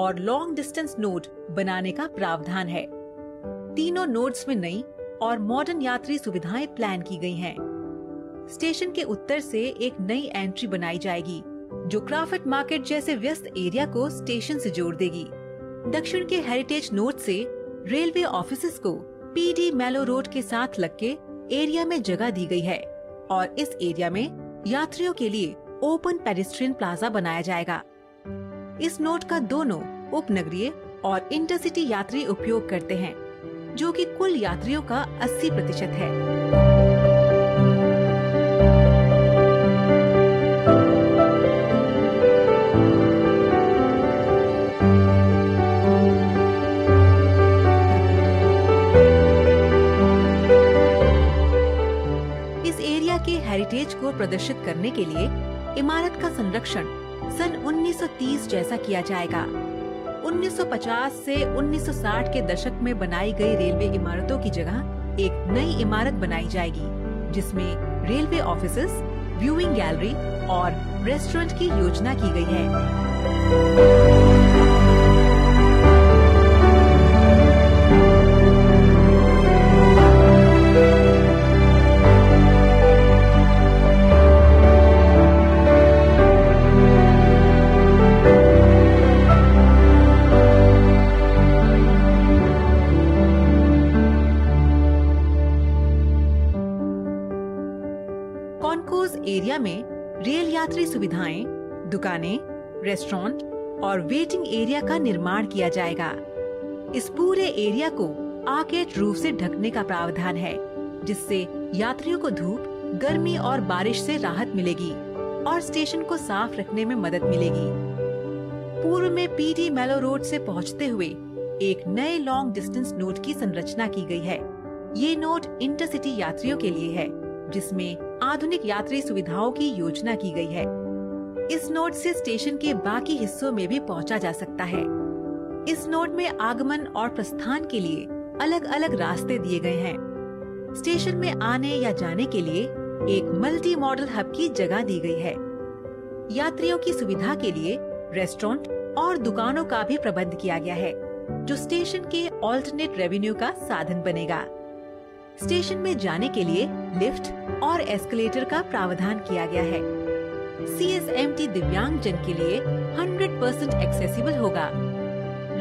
और long distance node बनाने का प्रावधान है। तीनों नोड्स में नई और मॉडर्न यात्री सुविधाएं प्लान की गई हैं। स्टेशन के उत्तर से एक नई एंट्री बनाई जाएगी जो क्राफट मार्केट जैसे व्यस्त एरिया को स्टेशन से जोड़ देगी। दक्षिण के हेरिटेज नोड से रेलवे ऑफिसेज को पीडी मेलो रोड के साथ लगके एरिया में जगह दी गई है और इस एरिया में यात्रियों के लिए ओपन पेडेस्ट्रियन प्लाजा बनाया जाएगा। इस नोड का दोनों उपनगरीय और इंटरसिटी यात्री उपयोग करते हैं, जो कि कुल यात्रियों का 80% है। हेरिटेज को प्रदर्शित करने के लिए इमारत का संरक्षण सन 1930 जैसा किया जाएगा। 1950 से 1960 के दशक में बनाई गई रेलवे इमारतों की जगह एक नई इमारत बनाई जाएगी, जिसमें रेलवे ऑफिसेज, व्यूइंग गैलरी और रेस्टोरेंट की योजना की गई है। कॉन्कोर्स एरिया में रेल यात्री सुविधाएं, दुकानें, रेस्टोरेंट और वेटिंग एरिया का निर्माण किया जाएगा। इस पूरे एरिया को आर्केड रूफ से ढकने का प्रावधान है, जिससे यात्रियों को धूप, गर्मी और बारिश से राहत मिलेगी और स्टेशन को साफ रखने में मदद मिलेगी। पूर्व में पीडी मेलो रोड से पहुंचते हुए एक नए लॉन्ग डिस्टेंस नोड की संरचना की गई है। ये नोड इंटरसिटी यात्रियों के लिए है, जिसमें आधुनिक यात्री सुविधाओं की योजना की गई है। इस नोड से स्टेशन के बाकी हिस्सों में भी पहुंचा जा सकता है। इस नोड में आगमन और प्रस्थान के लिए अलग अलग रास्ते दिए गए हैं। स्टेशन में आने या जाने के लिए एक मल्टी मॉडल हब की जगह दी गई है। यात्रियों की सुविधा के लिए रेस्टोरेंट और दुकानों का भी प्रबंध किया गया है, जो स्टेशन के ऑल्टरनेट रेवेन्यू का साधन बनेगा। स्टेशन में जाने के लिए लिफ्ट और एस्केलेटर का प्रावधान किया गया है। CSMT दिव्यांग जन के लिए 100% एक्सेसिबल होगा।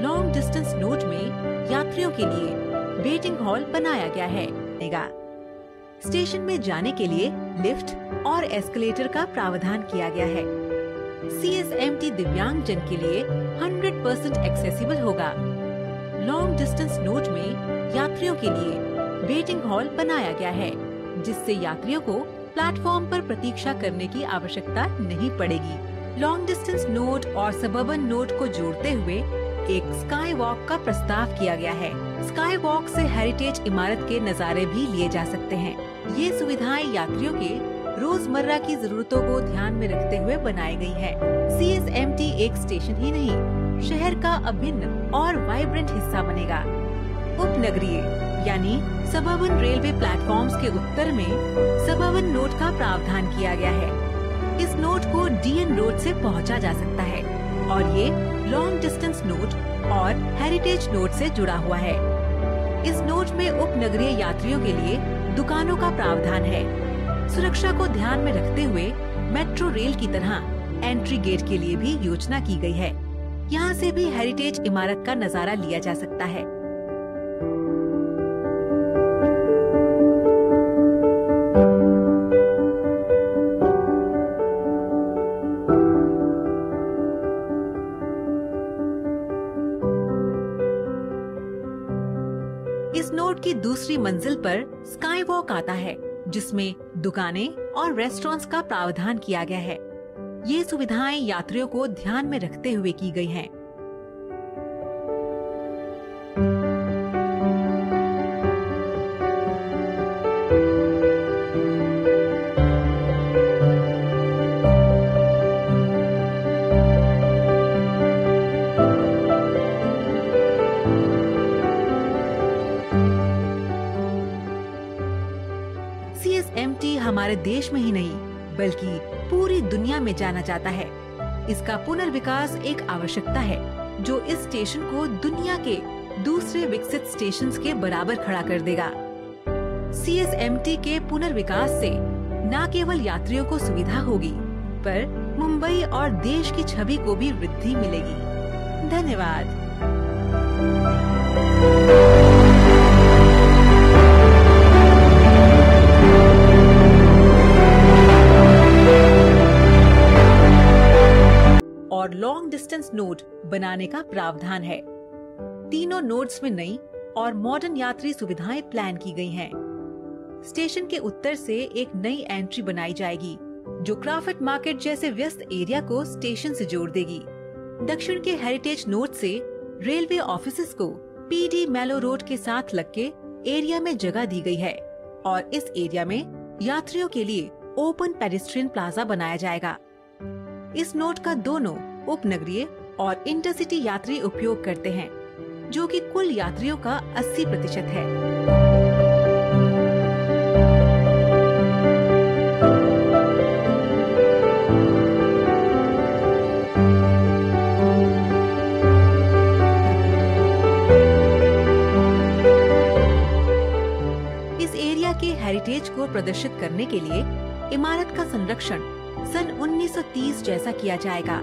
लॉन्ग डिस्टेंस नोड में यात्रियों के लिए वेटिंग हॉल बनाया गया है। स्टेशन में जाने के लिए लिफ्ट और एस्केलेटर का प्रावधान किया गया है। CSMT दिव्यांग जन के लिए 100% एक्सेसिबल होगा। लॉन्ग डिस्टेंस नोड में यात्रियों के लिए वेटिंग हॉल बनाया गया है, जिससे यात्रियों को प्लेटफॉर्म पर प्रतीक्षा करने की आवश्यकता नहीं पड़ेगी। लॉन्ग डिस्टेंस नोड और सबर्बन नोड को जोड़ते हुए एक स्काई वॉक का प्रस्ताव किया गया है। स्काई वॉक से हेरिटेज इमारत के नज़ारे भी लिए जा सकते हैं। ये सुविधाएं यात्रियों के रोजमर्रा की जरूरतों को ध्यान में रखते हुए बनाई गई है। CSMT एक स्टेशन ही नहीं, शहर का अभिन्न और वाइब्रेंट हिस्सा बनेगा। उपनगरीय यानी सबर्बन रेलवे प्लेटफॉर्म्स के उत्तर में सबर्बन नोड का प्रावधान किया गया है। इस नोड को DN रोड से पहुंचा जा सकता है और ये लॉन्ग डिस्टेंस नोड और हेरिटेज नोड से जुड़ा हुआ है। इस नोड में उपनगरीय यात्रियों के लिए दुकानों का प्रावधान है। सुरक्षा को ध्यान में रखते हुए मेट्रो रेल की तरह एंट्री गेट के लिए भी योजना की गई है। यहाँ से भी हेरिटेज इमारत का नजारा लिया जा सकता है। इस नोड की दूसरी मंजिल पर स्काई वॉक आता है, जिसमें दुकानें और रेस्टोरेंट्स का प्रावधान किया गया है। ये सुविधाएं यात्रियों को ध्यान में रखते हुए की गई हैं। CSMT हमारे देश में ही नहीं बल्कि पूरी दुनिया में जाना जाता है। इसका पुनर्विकास एक आवश्यकता है जो इस स्टेशन को दुनिया के दूसरे विकसित स्टेशंस के बराबर खड़ा कर देगा। CSMT के पुनर्विकास से न केवल यात्रियों को सुविधा होगी, पर मुंबई और देश की छवि को भी वृद्धि मिलेगी। धन्यवाद। और लॉन्ग डिस्टेंस नोड बनाने का प्रावधान है। तीनों नोड्स में नई और मॉडर्न यात्री सुविधाएं प्लान की गई हैं। स्टेशन के उत्तर से एक नई एंट्री बनाई जाएगी, जो क्राफट मार्केट जैसे व्यस्त एरिया को स्टेशन से जोड़ देगी। दक्षिण के हेरिटेज नोड से रेलवे ऑफिसेज को PD मैलो रोड के साथ लगके एरिया में जगह दी गई है और इस एरिया में यात्रियों के लिए ओपन पेडेस्ट्रियन प्लाजा बनाया जाएगा। इस नोड का दोनों उपनगरीय और इंटरसिटी यात्री उपयोग करते हैं, जो कि कुल यात्रियों का 80% है। इस एरिया के हेरिटेज को प्रदर्शित करने के लिए इमारत का संरक्षण सन 1930 जैसा किया जाएगा।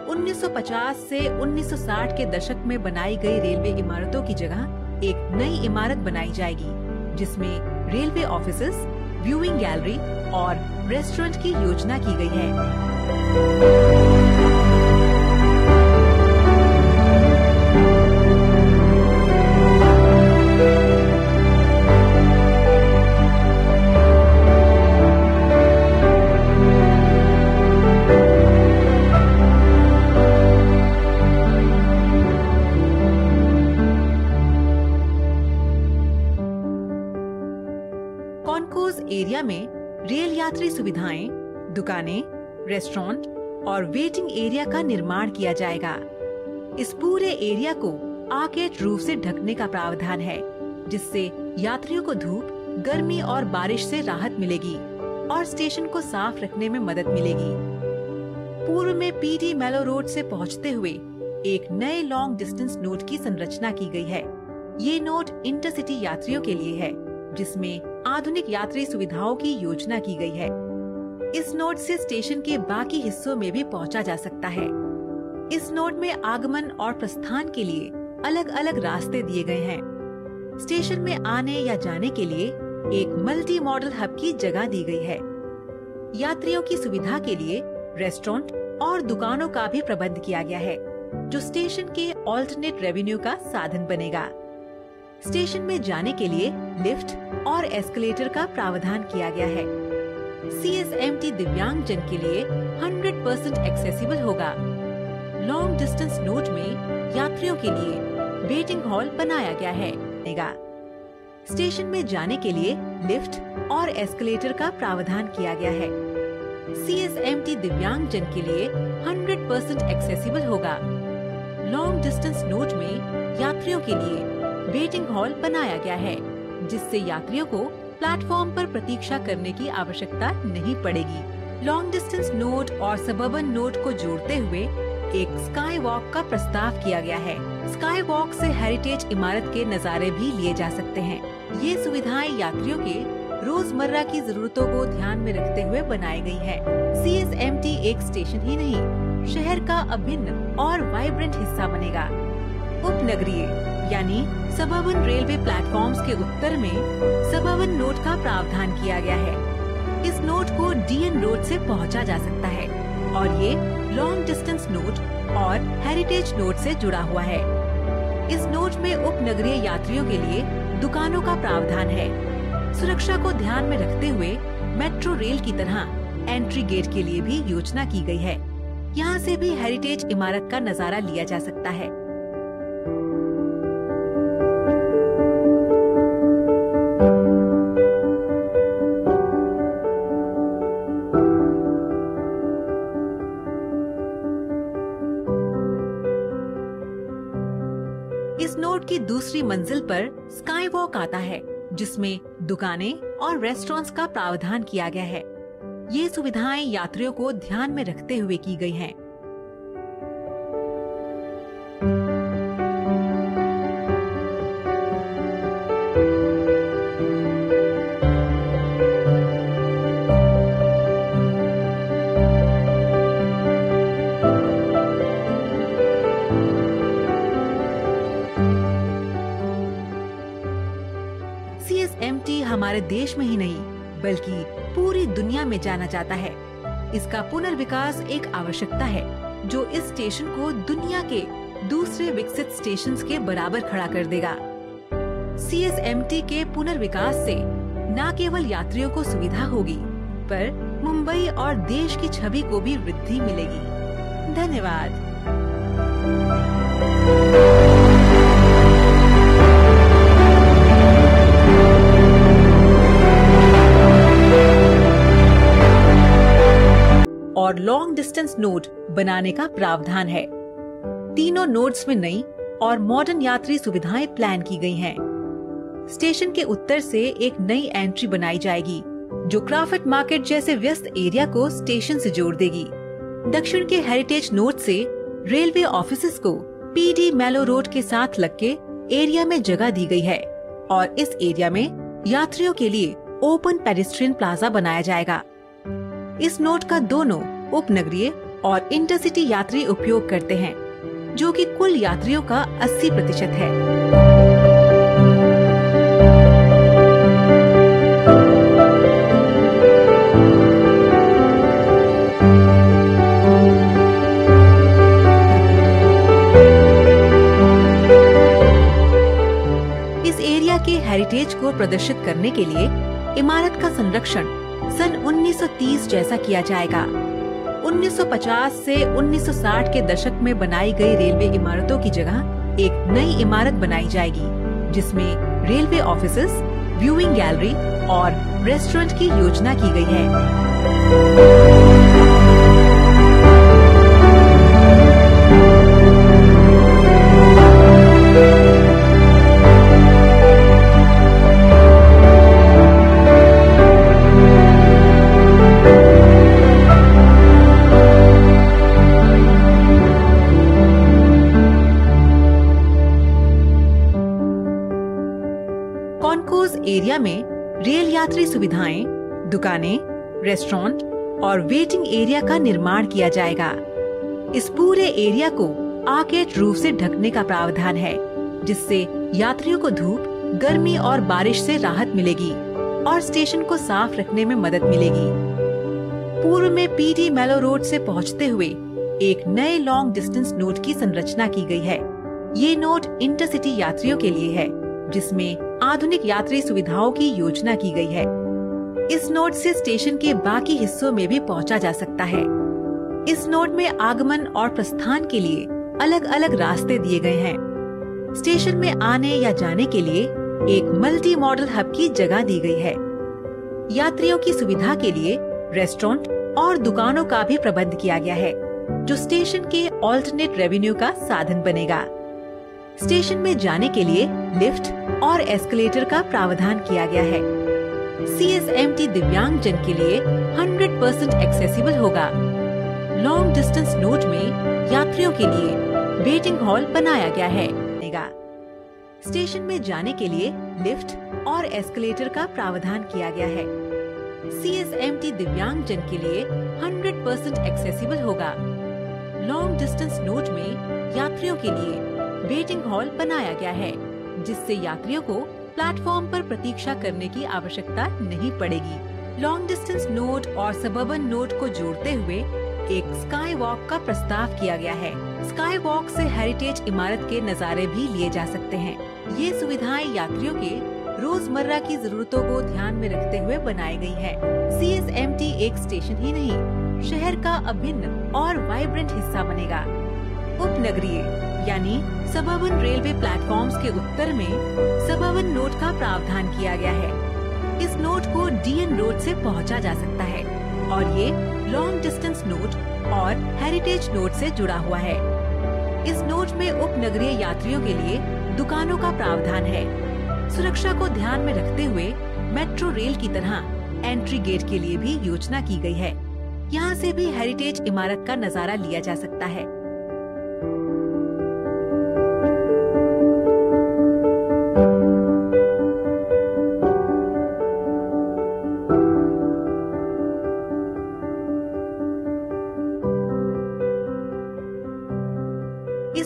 1950 से 1960 के दशक में बनाई गई रेलवे इमारतों की जगह एक नई इमारत बनाई जाएगी, जिसमें रेलवे ऑफिसेज, व्यूइंग गैलरी और रेस्टोरेंट की योजना की गई है। कॉन्कोर्स एरिया में रेल यात्री सुविधाएं, दुकानें, रेस्टोरेंट और वेटिंग एरिया का निर्माण किया जाएगा। इस पूरे एरिया को आर्केड रूफ से ढकने का प्रावधान है, जिससे यात्रियों को धूप, गर्मी और बारिश से राहत मिलेगी और स्टेशन को साफ रखने में मदद मिलेगी। पूर्व में PD मैलो रोड से पहुंचते हुए एक नए लॉन्ग डिस्टेंस नोड की संरचना की गई है। ये नोड इंटरसिटी यात्रियों के लिए है, जिसमें आधुनिक यात्री सुविधाओं की योजना की गई है। इस नोड से स्टेशन के बाकी हिस्सों में भी पहुंचा जा सकता है। इस नोड में आगमन और प्रस्थान के लिए अलग अलग रास्ते दिए गए हैं। स्टेशन में आने या जाने के लिए एक मल्टी मॉडल हब की जगह दी गई है। यात्रियों की सुविधा के लिए रेस्टोरेंट और दुकानों का भी प्रबंध किया गया है, जो स्टेशन के ऑल्टरनेट रेवेन्यू का साधन बनेगा। स्टेशन में जाने के लिए लिफ्ट और एस्केलेटर का प्रावधान किया गया है। CSMT दिव्यांग जन के लिए 100% एक्सेसिबल होगा। लॉन्ग डिस्टेंस नोड में यात्रियों के लिए वेटिंग हॉल बनाया गया है। स्टेशन में जाने के लिए लिफ्ट और एस्केलेटर का प्रावधान किया गया है। CSMT दिव्यांग जन के लिए 100% एक्सेसिबल होगा। लॉन्ग डिस्टेंस नोड में यात्रियों के लिए वेटिंग हॉल बनाया गया है, जिससे यात्रियों को प्लेटफॉर्म पर प्रतीक्षा करने की आवश्यकता नहीं पड़ेगी। लॉन्ग डिस्टेंस नोड और सबर्बन नोड को जोड़ते हुए एक स्काई वॉक का प्रस्ताव किया गया है। स्काई वॉक से हेरिटेज इमारत के नज़ारे भी लिए जा सकते हैं। ये सुविधाएं यात्रियों के रोजमर्रा की जरूरतों को ध्यान में रखते हुए बनाई गई है। CSMT एक स्टेशन ही नहीं, शहर का अभिन्न और वाइब्रेंट हिस्सा बनेगा। उपनगरीय यानी सबर्बन रेलवे प्लेटफॉर्म्स के उत्तर में सबर्बन नोड का प्रावधान किया गया है। इस नोड को DN रोड से पहुंचा जा सकता है और ये लॉन्ग डिस्टेंस नोड और हेरिटेज नोड से जुड़ा हुआ है। इस नोड में उपनगरीय यात्रियों के लिए दुकानों का प्रावधान है। सुरक्षा को ध्यान में रखते हुए मेट्रो रेल की तरह एंट्री गेट के लिए भी योजना की गई है। यहाँ से भी हेरिटेज इमारत का नजारा लिया जा सकता है। इस नोड की दूसरी मंजिल पर स्काई वॉक आता है, जिसमें दुकानें और रेस्टोरेंट्स का प्रावधान किया गया है। ये सुविधाएं यात्रियों को ध्यान में रखते हुए की गई हैं। CSMT हमारे देश में ही नहीं बल्कि पूरी दुनिया में जाना जाता है। इसका पुनर्विकास एक आवश्यकता है जो इस स्टेशन को दुनिया के दूसरे विकसित स्टेशंस के बराबर खड़ा कर देगा। CSMT के पुनर्विकास से न केवल यात्रियों को सुविधा होगी पर मुंबई और देश की छवि को भी वृद्धि मिलेगी। धन्यवाद। और लॉन्ग डिस्टेंस नोड बनाने का प्रावधान है। तीनों नोड्स में नई और मॉडर्न यात्री सुविधाएं प्लान की गई हैं। स्टेशन के उत्तर से एक नई एंट्री बनाई जाएगी जो क्राफट मार्केट जैसे व्यस्त एरिया को स्टेशन से जोड़ देगी। दक्षिण के हेरिटेज नोड से रेलवे ऑफिसेज को PD मेलो रोड के साथ लगके एरिया में जगह दी गई है और इस एरिया में यात्रियों के लिए ओपन पेडेस्ट्रियन प्लाजा बनाया जाएगा। इस नोड का दोनों उपनगरीय और इंटरसिटी यात्री उपयोग करते हैं जो कि कुल यात्रियों का 80% है। इस एरिया के हेरिटेज को प्रदर्शित करने के लिए इमारत का संरक्षण सन 1930 जैसा किया जाएगा। 1950 से 1960 के दशक में बनाई गई रेलवे इमारतों की जगह एक नई इमारत बनाई जाएगी जिसमें रेलवे ऑफिसेज, व्यूइंग गैलरी और रेस्टोरेंट की योजना की गई है। कॉन्कोर्स एरिया में रेल यात्री सुविधाएं, दुकानें, रेस्टोरेंट और वेटिंग एरिया का निर्माण किया जाएगा। इस पूरे एरिया को आर्केड रूफ से ढकने का प्रावधान है जिससे यात्रियों को धूप, गर्मी और बारिश से राहत मिलेगी और स्टेशन को साफ रखने में मदद मिलेगी। पूर्व में PD मेलो रोड से पहुंचते हुए एक नए लॉन्ग डिस्टेंस नोड की संरचना की गई है। ये नोड इंटरसिटी यात्रियों के लिए है जिसमें आधुनिक यात्री सुविधाओं की योजना की गई है। इस नोड से स्टेशन के बाकी हिस्सों में भी पहुंचा जा सकता है। इस नोड में आगमन और प्रस्थान के लिए अलग अलग रास्ते दिए गए हैं। स्टेशन में आने या जाने के लिए एक मल्टी मॉडल हब की जगह दी गई है। यात्रियों की सुविधा के लिए रेस्टोरेंट और दुकानों का भी प्रबंध किया गया है जो स्टेशन के ऑल्टरनेट रेवेन्यू का साधन बनेगा। स्टेशन में जाने के लिए लिफ्ट और एस्केलेटर का प्रावधान किया गया है। CSMT दिव्यांग जन के लिए 100% एक्सेसिबल होगा। लॉन्ग डिस्टेंस नोड में यात्रियों के लिए वेटिंग हॉल बनाया गया है। स्टेशन में जाने के लिए लिफ्ट और एस्केलेटर का प्रावधान किया गया है। CSMT दिव्यांग जन के लिए 100% एक्सेसिबल होगा। लॉन्ग डिस्टेंस नोड में यात्रियों के लिए वेटिंग हॉल बनाया गया है जिससे यात्रियों को प्लेटफॉर्म पर प्रतीक्षा करने की आवश्यकता नहीं पड़ेगी। लॉन्ग डिस्टेंस नोड और सबर्बन नोड को जोड़ते हुए एक स्काई वॉक का प्रस्ताव किया गया है। स्काई वॉक से हेरिटेज इमारत के नज़ारे भी लिए जा सकते हैं। ये सुविधाएं यात्रियों के रोजमर्रा की जरूरतों को ध्यान में रखते हुए बनाई गई है। CSMT एक स्टेशन ही नहीं, शहर का अभिन्न और वाइब्रेंट हिस्सा बनेगा। उपनगरीय यानी सबर्बन रेलवे प्लेटफॉर्म्स के उत्तर में सबर्बन नोड का प्रावधान किया गया है। इस नोड को DN रोड से पहुंचा जा सकता है और ये लॉन्ग डिस्टेंस नोड और हेरिटेज नोड से जुड़ा हुआ है। इस नोड में उपनगरीय यात्रियों के लिए दुकानों का प्रावधान है। सुरक्षा को ध्यान में रखते हुए मेट्रो रेल की तरह एंट्री गेट के लिए भी योजना की गई है। यहाँ से भी हेरिटेज इमारत का नजारा लिया जा सकता है।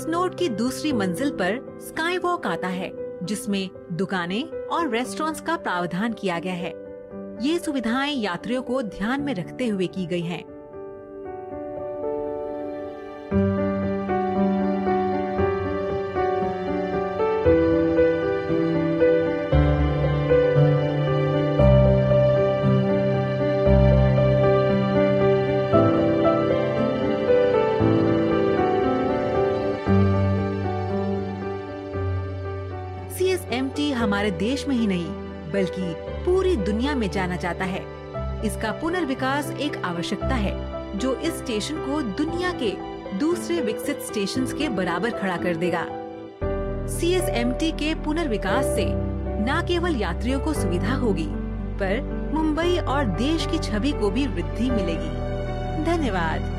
इस नोड की दूसरी मंजिल पर स्काई वॉक आता है, जिसमें दुकानें और रेस्टोरेंट्स का प्रावधान किया गया है। ये सुविधाएं यात्रियों को ध्यान में रखते हुए की गई हैं। CSMT हमारे देश में ही नहीं बल्कि पूरी दुनिया में जाना जाता है। इसका पुनर्विकास एक आवश्यकता है जो इस स्टेशन को दुनिया के दूसरे विकसित स्टेशंस के बराबर खड़ा कर देगा। CSMT के पुनर्विकास से न केवल यात्रियों को सुविधा होगी, पर मुंबई और देश की छवि को भी वृद्धि मिलेगी। धन्यवाद।